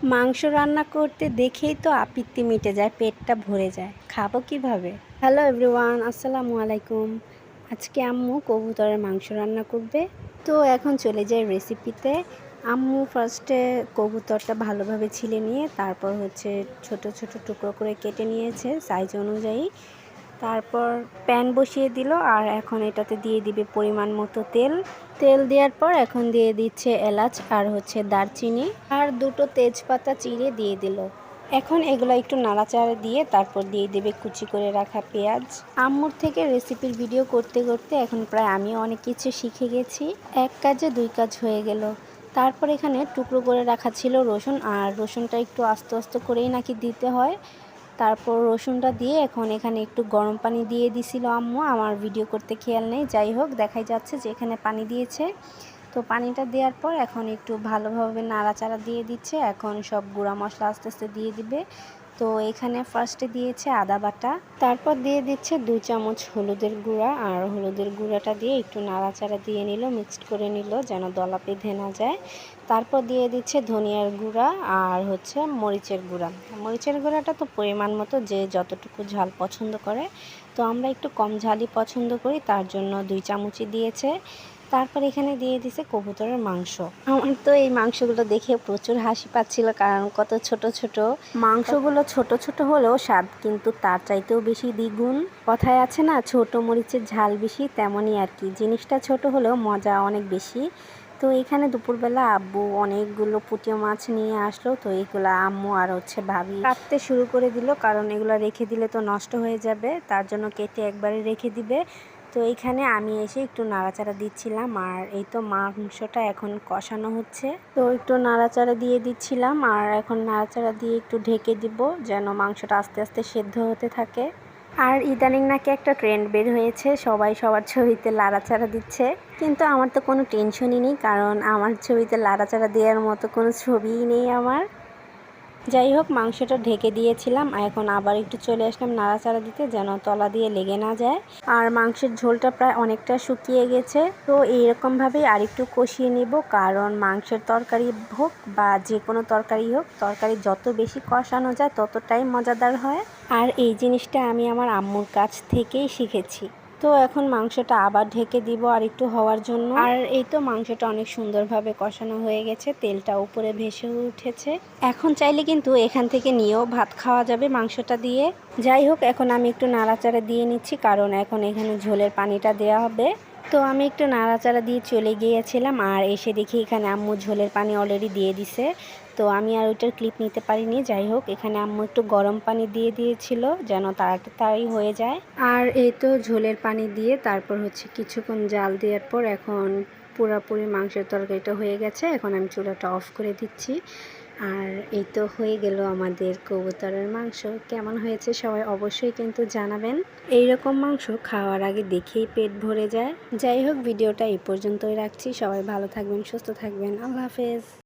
মাংস রান্না করতে দেখেই তো আপত্তি মিটে যায়, পেটটা ভরে যায়। খাবো কিভাবে? হ্যালো এভরিওয়ান, আসসালামু আলাইকুম। আজকে আম্মু কবুতরের মাংস রান্না করবে। তো এখন চলে যাই রেসিপিতে। আম্মু ফার্স্টে কবুতরটা ভালোভাবে ছিলে নিয়ে তারপর ছোট ছোট টুকরো করে কেটে নিয়েছে সাইজ অনুযায়ী। তারপর প্যান বসিয়ে দিল আর এখন এটাতে দিয়ে দিবে পরিমাণ মতো তেল। তেল দেওয়ার পর এখন দিয়ে দিচ্ছে এলাচ আর দারচিনি আর দুটো তেজপাতা চিড়ে দিয়ে দিল। এখন এগুলো একটু নাড়াচাড়া দিয়ে তারপর দিয়ে দেবে কুচি করে রাখা পেঁয়াজ। আম্মুর থেকে রেসিপির ভিডিও করতে করতে এখন প্রায় আমিও অনেক কিছু শিখে গেছি। এক কাজে দুই কাজ হয়ে গেল। তারপর এখানে টুকরো করে রাখা ছিল রসুন, আর রসুনটা একটু আস্তে আস্তে করেই নাকি দিতে হয়। তারপর রসুনটা দিয়ে এখন এখানে একটু গরম পানি দিয়ে দিছিল আম্মু, আমার ভিডিও করতে খেয়াল নেই, যাই হোক দেখাই যাচ্ছে যে এখানে পানি দিয়েছে। তো পানিটা দেওয়ার পর এখন একটু ভালোভাবে নাড়াচাড়া দিয়ে দিচ্ছে। এখন সব গুঁড়া মশলা আস্তে আস্তে দিয়ে দিবে। তো এখানে ফার্স্টে দিয়েছে আদা বাটা, তারপর দিয়ে দিচ্ছে 2 চামচ হলুদের গুঁড়া, আর হলুদের গুঁড়াটা দিয়ে একটু নাড়াচাড়া দিয়ে নিল, মিক্সড করে নিল যেন দলা বেঁধে না যায়। তারপর দিয়ে দিচ্ছে ধনিয়ার গুঁড়া আর মরিচের গুঁড়া। মরিচের গুঁড়াটা তো পরিমাণ মতো, যে যতটুকু ঝাল পছন্দ করে। তো আমরা একটু কম ঝালই পছন্দ করি, তার জন্য 2 চামচই দিয়েছে। তারপর এখানে দিয়ে দিছে কবুতরের মাংস। আমার তো এই মাংসগুলো দেখে প্রচুর হাসি পাচ্ছিল, কারণ কত ছোট ছোট মাংসগুলো। ছোট ছোট হলেও স্বাদ কিন্তু তার চাইতেও বেশি দ্বিগুণ। কথায় আছে না, ছোট মরিচের ঝাল বেশি, তেমনই আর কি। জিনিসটা ছোট হলেও মজা অনেক বেশি। তো এখানে দুপুরবেলা আব্বু অনেকগুলো পুঁটি মাছ নিয়ে আসলো। তো এইগুলো আম্মু আর ভাবি কাটতে শুরু করে দিল, কারণ এগুলো রেখে দিলে তো নষ্ট হয়ে যাবে, তার জন্য কেটে একবারে রেখে দিবে। তো এইখানে আমি এসে একটু নাড়াচাড়া দিচ্ছিলাম, আর এই তো মাংসটা এখন কষানো হচ্ছে। তো একটু নাড়াচাড়া দিয়ে দিচ্ছিলাম, আর এখন নাড়াচাড়া দিয়ে একটু ঢেকে দিব যেন মাংসটা আস্তে আস্তে সেদ্ধ হতে থাকে। আর ইদানিং নাকি একটা ট্রেন্ড বের হয়েছে, সবাই সবার ছবিতে লাড়াচাড়া দিচ্ছে। কিন্তু আমার তো কোনো টেনশনই নেই, কারণ আমার ছবিতে লাড়াচাড়া দেওয়ার মতো কোনো ছবিই নেই আমার। যাই হোক, মাংসটা ঢেকে দিয়েছিলাম, এখন আবার একটু চলে আসলাম নাড়াচাড়া দিতে যেন তলা দিয়ে লেগে না যায়। আর মাংসের ঝোলটা প্রায় অনেকটা শুকিয়ে গেছে। তো এইরকমভাবেই আরেকটু কষিয়ে নেব, কারণ মাংসের তরকারি হোক বা যে কোনো তরকারি হোক, তরকারি যত বেশি কষানো যায় ততটাই মজাদার হয়। আর এই জিনিসটা আমি আমার আম্মুর কাছ থেকেই শিখেছি। তো এখন মাংসটা আবার ঢেকে দিব আর একটু হওয়ার জন্য। আর এই তো মাংসটা অনেক সুন্দরভাবে কষানো হয়ে গেছে, তেলটা উপরে ভেসে উঠেছে। এখন চাইলে কিন্তু এখান থেকে নিয়েও ভাত খাওয়া যাবে মাংসটা দিয়ে। যাই হোক, এখন আমি একটু নাড়াচাড়া দিয়ে নিচ্ছি, কারণ এখন এখানে ঝোলের পানিটা দেওয়া হবে। তো আমি একটু নাড়াচাড়া দিয়ে চলে গিয়েছিলাম, আর এসে দেখি এখানে আম্মু ঝোলের পানি অলরেডি দিয়ে দিছে। তো আমি আর ওইটার ক্লিপ নিতে পারিনি। যাই হোক, এখানে আম্মু একটু গরম পানি দিয়ে দিয়েছিল যেন তাড়াতাড়ি হয়ে যায়। আর এই তো ঝোলের পানি দিয়ে তারপর কিছুক্ষণ জাল দেওয়ার পর এখন পুরোপুরি মাংসের তরকারিটা হয়ে গেছে। এখন আমি চুলাটা অফ করে দিচ্ছি। আর এই তো হয়ে গেল আমাদের কবুতরের মাংস। কেমন হয়েছে সবাই অবশ্যই কিন্তু জানাবেন। এইরকম মাংস খাওয়ার আগে দেখেই পেট ভরে যায়। যাই হোক, ভিডিওটা এই পর্যন্তই রাখছি। সবাই ভালো থাকবেন, সুস্থ থাকবেন। আল্লাহ হাফেজ।